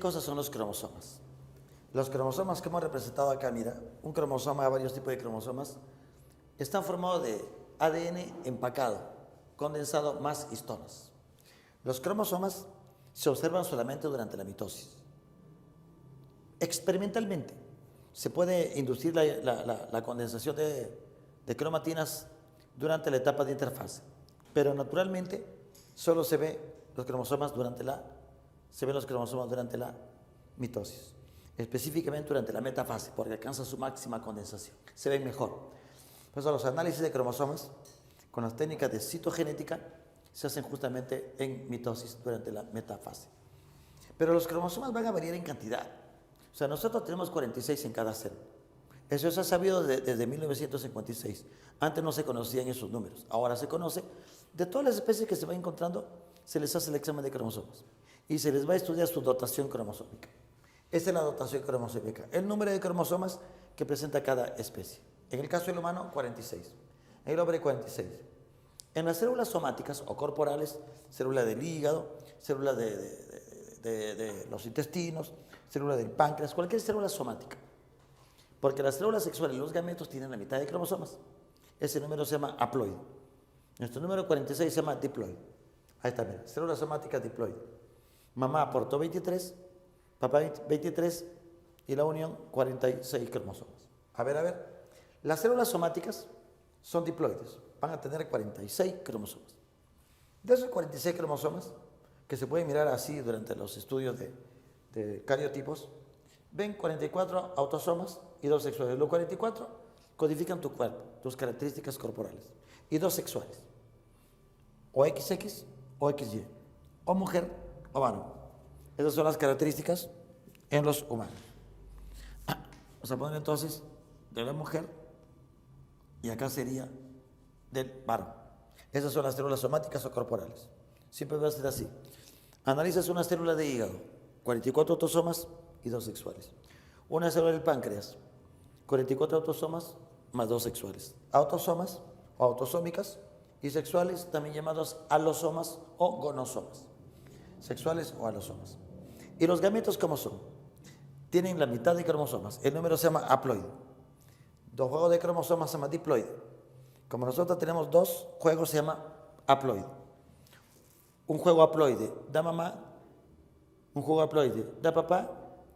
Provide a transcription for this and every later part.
cosas son los cromosomas? Los cromosomas que hemos representado acá, mira, un cromosoma, varios tipos de cromosomas, están formados de ADN empacado, condensado más histonas. Los cromosomas se observan solamente durante la mitosis. Experimentalmente, se puede inducir la condensación de cromatinas durante la etapa de interfase, pero naturalmente solo se ven los cromosomas durante la mitosis, específicamente durante la metafase, porque alcanza su máxima condensación, se ven mejor. Por eso los análisis de cromosomas con las técnicas de citogenética se hacen justamente en mitosis durante la metafase. Pero los cromosomas van a variar en cantidad. O sea, nosotros tenemos 46 en cada célula. Eso se ha sabido desde 1956. Antes no se conocían esos números. Ahora se conoce. De todas las especies que se van encontrando, se les hace el examen de cromosomas y se les va a estudiar su dotación cromosómica. Esta es la dotación cromosómica, el número de cromosomas que presenta cada especie. En el caso del humano, 46. En el hombre, 46. En las células somáticas o corporales, células del hígado, células de los intestinos, células del páncreas, cualquier célula somática. Porque las células sexuales, los gametos, tienen la mitad de cromosomas. Ese número se llama haploide. Nuestro número 46 se llama diploide. Ahí está, mira, célula somática diploide. Mamá aportó 23, papá 23 y la unión 46 cromosomas. A ver. Las células somáticas son diploides, van a tener 46 cromosomas. De esos 46 cromosomas, que se pueden mirar así durante los estudios de cariotipos, ven 44 autosomas y 2 sexuales. Los 44 codifican tu cuerpo, tus características corporales, y 2 sexuales, o XX o XY, o mujer o varón. Esas son las características en los humanos. Vamos a poner entonces de la mujer y acá sería del varón. Esas son las células somáticas o corporales. Siempre va a ser así. Analizas una célula de hígado, 44 autosomas y 2 sexuales. Una célula del páncreas, 44 autosomas más 2 sexuales. Autosomas o autosómicas y sexuales, también llamados alosomas o gonosomas. Sexuales o alosomas. ¿Y los gametos cómo son? Tienen la mitad de cromosomas. El número se llama haploide. 2 juegos de cromosomas se llama diploide. Como nosotros tenemos 2 juegos, se llama haploide. Un juego haploide da mamá, un juego haploide da papá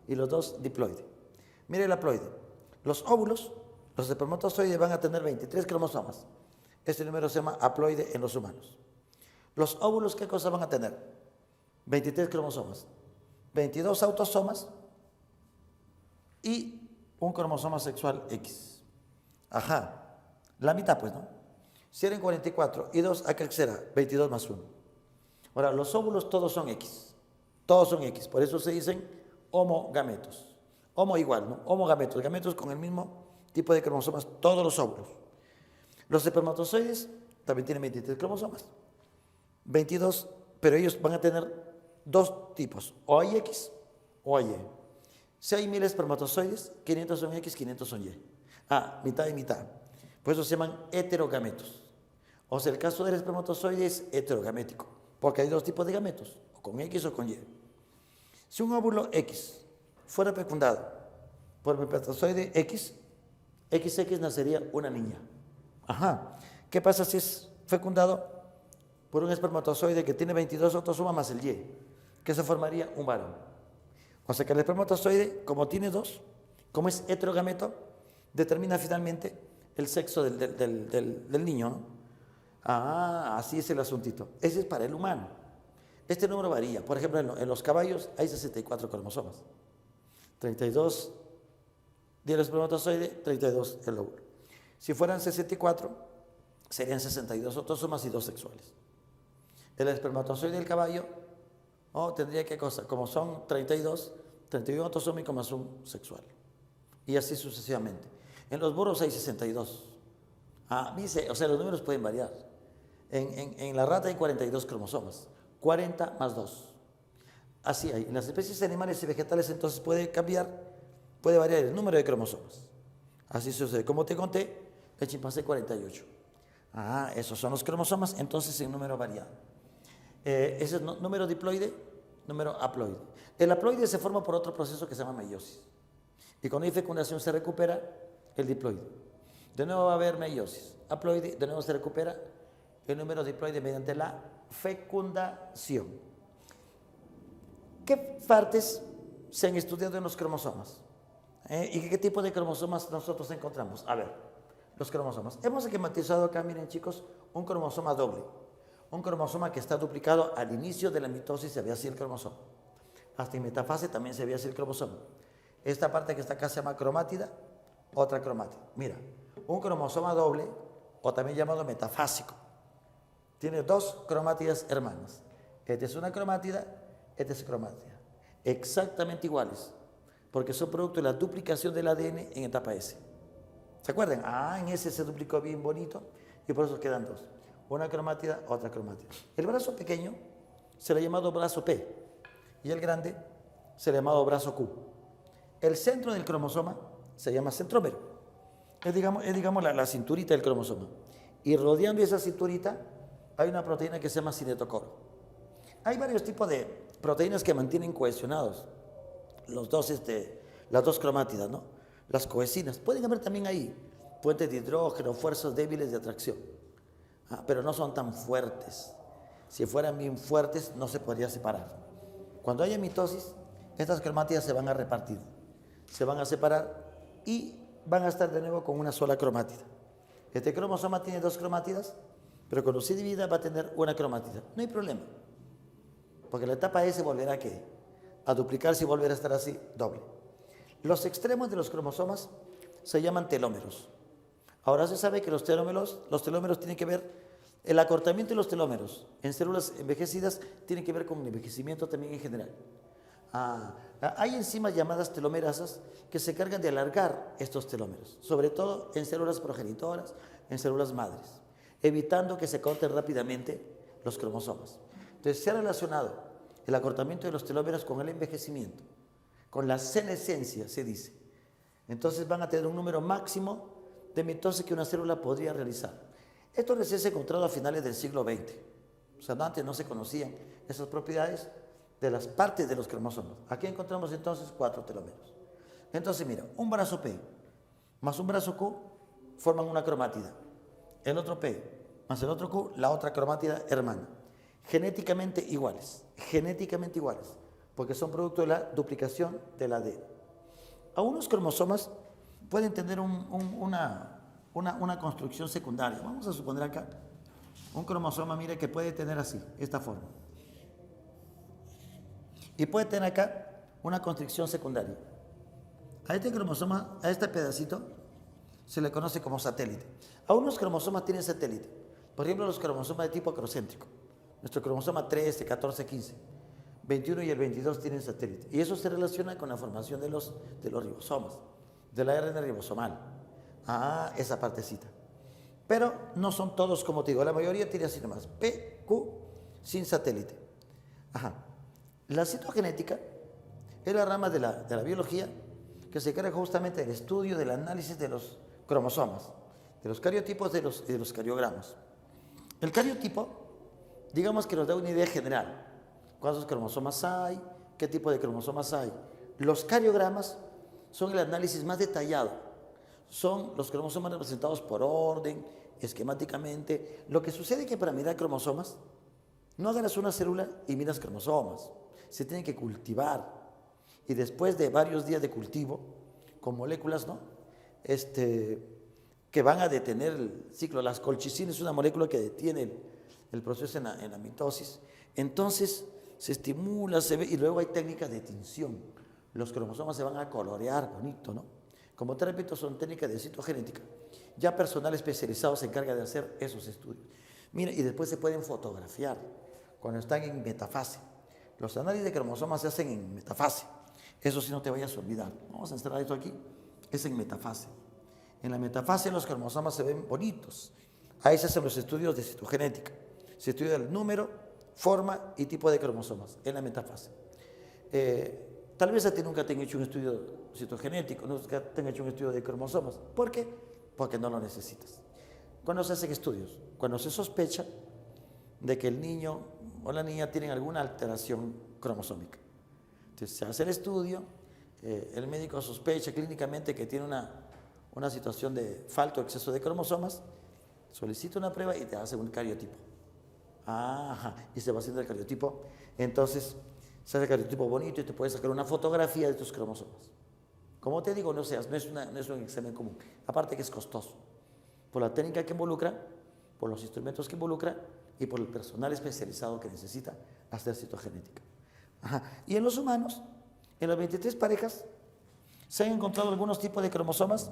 y los 2 diploide. Mire el haploide. Los óvulos, los espermatozoides van a tener 23 cromosomas. Este número se llama haploide en los humanos. Los óvulos, ¿qué cosa van a tener? 23 cromosomas, 22 autosomas y un cromosoma sexual X. Ajá, la mitad pues, ¿no? Si eran 44 y 2, ¿a qué será? 22 más 1. Ahora, los óvulos todos son X, por eso se dicen homogametos. Homo igual, ¿no? Homogametos, gametos con el mismo tipo de cromosomas, todos los óvulos. Los espermatozoides también tienen 23 cromosomas, 22, pero ellos van a tener 2 tipos, o hay X o hay Y. Si hay 1000 espermatozoides, 500 son X, 500 son Y. Mitad y mitad. Por eso se llaman heterogametos. O sea, el caso del espermatozoide es heterogamético, porque hay 2 tipos de gametos, o con X o con Y. Si un óvulo X fuera fecundado por el espermatozoide X, XX nacería una niña. Ajá. ¿Qué pasa si es fecundado por un espermatozoide que tiene 22 autosomas más el Y? Que se formaría un varón. O sea que el espermatozoide, como tiene 2, como es heterogameto, determina finalmente el sexo del niño, ¿no? Así es el asuntito. Ese es para el humano. Este número varía. Por ejemplo, en los caballos hay 64 cromosomas. 32 del espermatozoide, 32 el óvulo. Si fueran 64, serían 62 autosomas y 2 sexuales. El espermatozoide del caballo tendría ¿qué cosa? Como son 32 autosómicos más un sexual. Y así sucesivamente. En los burros hay 62. Dice, o sea, los números pueden variar. En la rata hay 42 cromosomas. 40 más 2. Así hay. En las especies animales y vegetales entonces puede variar el número de cromosomas. Así sucede. Como te conté, el chimpancé 48. Esos son los cromosomas, entonces en número variado. Ese número diploide número haploide. El haploide se forma por otro proceso que se llama meiosis. Y cuando hay fecundación se recupera el diploide. De nuevo va a haber meiosis. Haploide, de nuevo se recupera el número diploide mediante la fecundación. ¿Qué partes se han estudiado en los cromosomas? ¿Y qué tipo de cromosomas nosotros encontramos? A ver, los cromosomas. Hemos esquematizado acá, miren chicos, un cromosoma doble. Un cromosoma que está duplicado al inicio de la mitosis, se ve así el cromosoma. Hasta en metafase también se ve así el cromosoma. Esta parte que está acá se llama cromátida, otra cromátida. Mira, un cromosoma doble, o también llamado metafásico, tiene dos cromátidas hermanas. Esta es una cromátida, esta es cromátida. Exactamente iguales, porque son producto de la duplicación del ADN en etapa S. ¿Se acuerdan? En S se duplicó bien bonito y por eso quedan dos. Una cromátida, otra cromátida. El brazo pequeño se le ha llamado brazo P y el grande se le ha llamado brazo Q. El centro del cromosoma se llama centrómero. Es digamos la cinturita del cromosoma. Y rodeando esa cinturita hay una proteína que se llama cinetocoro. Hay varios tipos de proteínas que mantienen cohesionados las dos cromátidas, ¿no? Las cohesinas. Pueden haber también ahí puentes de hidrógeno, fuerzas débiles de atracción. Pero no son tan fuertes. Si fueran bien fuertes, no se podría separar. Cuando haya mitosis, estas cromátidas se van a repartir, se van a separar y van a estar de nuevo con una sola cromátida. Este cromosoma tiene dos cromátidas, pero cuando se divida va a tener una cromátida. No hay problema, porque la etapa S volverá a duplicarse y volver a estar así, doble. Los extremos de los cromosomas se llaman telómeros. Ahora se sabe que los telómeros tienen que ver, el acortamiento de los telómeros en células envejecidas tiene que ver con el envejecimiento también en general. Hay enzimas llamadas telomerasas que se encargan de alargar estos telómeros, sobre todo en células progenitoras, en células madres, evitando que se corten rápidamente los cromosomas. Entonces se ha relacionado el acortamiento de los telómeros con el envejecimiento, con la senescencia, se dice. Entonces van a tener un número máximo de mitosis que una célula podría realizar. Esto recién se ha encontrado a finales del siglo XX. O sea, antes no se conocían esas propiedades de las partes de los cromosomas. Aquí encontramos entonces 4 telómeros. Entonces, mira, un brazo P más un brazo Q forman una cromátida. El otro P más el otro Q, la otra cromátida hermana. Genéticamente iguales, porque son producto de la duplicación del ADN. Algunos cromosomas pueden tener una construcción secundaria. Vamos a suponer acá un cromosoma, mire, que puede tener así, esta forma. Y puede tener acá una construcción secundaria. A este cromosoma, a este pedacito, se le conoce como satélite. Algunos cromosomas tienen satélite. Por ejemplo, los cromosomas de tipo acrocéntrico. Nuestro cromosoma 13, 14, 15, 21 y el 22 tienen satélite. Y eso se relaciona con la formación de los ribosomas, de la ARN ribosomal. Esa partecita. Pero no son todos como te digo, la mayoría tiene así nomás, P, Q, sin satélite. La citogenética es la rama de la biología que se encarga justamente del estudio, del análisis de los cromosomas, de los cariotipos, de los cariogramas. El cariotipo, digamos que nos da una idea general. ¿Cuántos cromosomas hay? ¿Qué tipo de cromosomas hay? Los cariogramas son el análisis más detallado. Son los cromosomas representados por orden, esquemáticamente. Lo que sucede es que para mirar cromosomas, no agarras una célula y miras cromosomas. Se tienen que cultivar. Y después de varios días de cultivo, con moléculas, ¿no? Que van a detener el ciclo. Las colchicina es una molécula que detiene el proceso en la mitosis. Entonces se estimula, se ve, y luego hay técnicas de tinción. Los cromosomas se van a colorear bonito, ¿no? Como te repito, son técnicas de citogenética. Ya personal especializado se encarga de hacer esos estudios. Mira, y después se pueden fotografiar cuando están en metafase. Los análisis de cromosomas se hacen en metafase. Eso sí, no te vayas a olvidar. Vamos a encerrar esto aquí. Es en metafase. En la metafase los cromosomas se ven bonitos. Ahí se hacen los estudios de citogenética. Se estudia el número, forma y tipo de cromosomas en la metafase. Tal vez a ti nunca te han hecho un estudio citogenético, nunca te han hecho un estudio de cromosomas. ¿Por qué? Porque no lo necesitas. ¿Cuándo se hacen estudios? Cuando se sospecha de que el niño o la niña tienen alguna alteración cromosómica. Entonces se hace el estudio, el médico sospecha clínicamente que tiene una situación de falta o exceso de cromosomas, solicita una prueba y te hace un cariotipo. Ajá, y se va haciendo el cariotipo. Entonces se hace el cariotipo bonito y te puedes sacar una fotografía de tus cromosomas. Como te digo, no es un examen común. Aparte que es costoso, por la técnica que involucra, por los instrumentos que involucra y por el personal especializado que necesita hacer citogenética. Ajá. Y en los humanos, en las 23 parejas, se han encontrado algunos tipos de cromosomas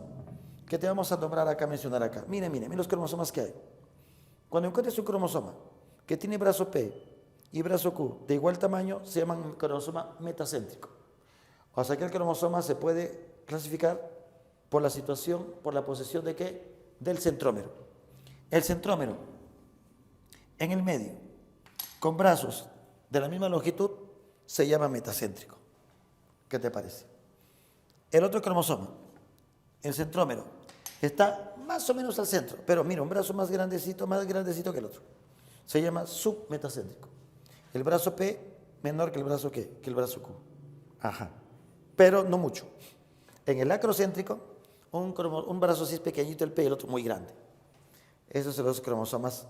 que te vamos a nombrar acá, mencionar acá. Miren los cromosomas que hay. Cuando encuentres un cromosoma que tiene brazo P y brazo Q de igual tamaño, se llaman cromosoma metacéntrico. O sea que el cromosoma se puede clasificar por la situación, por la posesión de ¿qué? Del centrómero. El centrómero en el medio, con brazos de la misma longitud, se llama metacéntrico. ¿Qué te parece? El otro cromosoma, el centrómero, está más o menos al centro, pero mira, un brazo más grandecito que el otro. Se llama submetacéntrico. El brazo P menor que el brazo ¿qué? Que el brazo Q. Ajá. Pero no mucho. En el acrocéntrico, un brazo sí es pequeñito, el P, y el otro muy grande. Esos son los cromosomas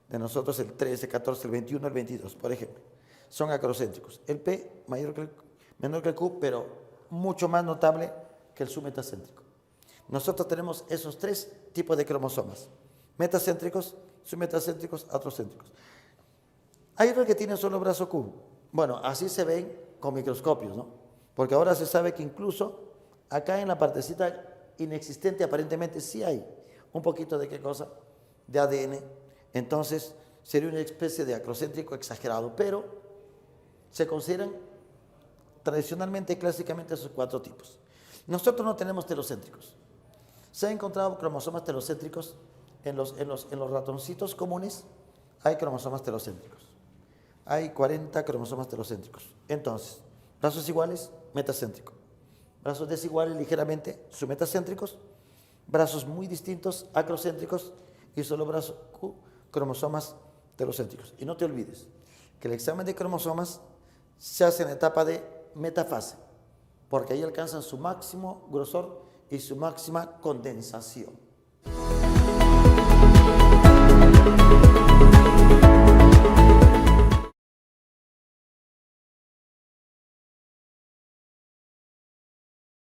de nosotros, el 13, el 14, el 21, el 22, por ejemplo. Son acrocéntricos. El P menor que el Q, pero mucho más notable que el submetacéntrico. Nosotros tenemos esos tres tipos de cromosomas: metacéntricos, submetacéntricos, acrocéntricos. Hay otros que tienen solo brazo Q. Bueno, así se ven con microscopios, ¿no? Porque ahora se sabe que incluso acá en la partecita inexistente aparentemente sí hay un poquito de ¿qué cosa? De ADN. Entonces sería una especie de acrocéntrico exagerado, pero se consideran tradicionalmente y clásicamente esos cuatro tipos. Nosotros no tenemos telocéntricos. Se han encontrado cromosomas telocéntricos en los ratoncitos comunes. Hay cromosomas telocéntricos. Hay 40 cromosomas telocéntricos. Entonces, brazos iguales, metacéntrico. Brazos desiguales, ligeramente submetacéntricos. Brazos muy distintos, acrocéntricos. Y solo brazo Q, cromosomas telocéntricos. Y no te olvides que el examen de cromosomas se hace en la etapa de metafase, porque ahí alcanzan su máximo grosor y su máxima condensación.